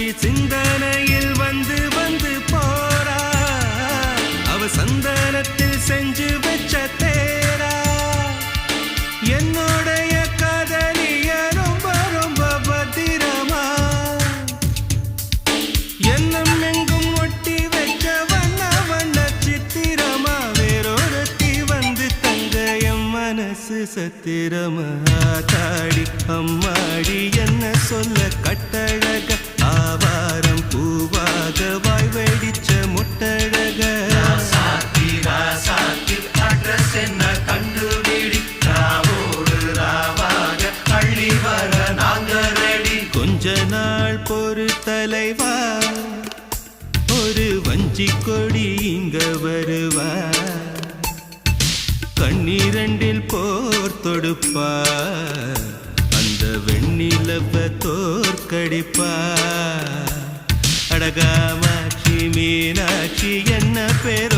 மீனாட்சி சிந்தனையில் வந்து வந்து போறா அவ சந்தனத்தில் செஞ்சு வச்ச தேரா என்னுடைய காதலிய ரொம்ப ரொம்ப பத்திரமா எண்ணம் எங்கும் ஒட்டி வச்ச வண்ண வண்ண சித்திரமா வேறொருத்தி வந்து தங்க என் மனசு சத்திரமா தாடி அம்மாடி என்ன சொல்ல கட்டழக ஆவாரம் பூவாக வாய் வெடிச்ச முட்டழக அட்ரஸ் என்ன கண்டுபிடி ராவோடு ராவாக அள்ளி வர நாங்க ரெடி கொஞ்ச நாள் பொறு தலைவா ஒரு வஞ்சி கொடி இங்க வருவா கண்ணீரண்டில் போர் தொடுப்பா அந்த வெண்ணிலவ தோற்கடிப்பா அடகாமாட்சி மீனாட்சி என்ன பேர்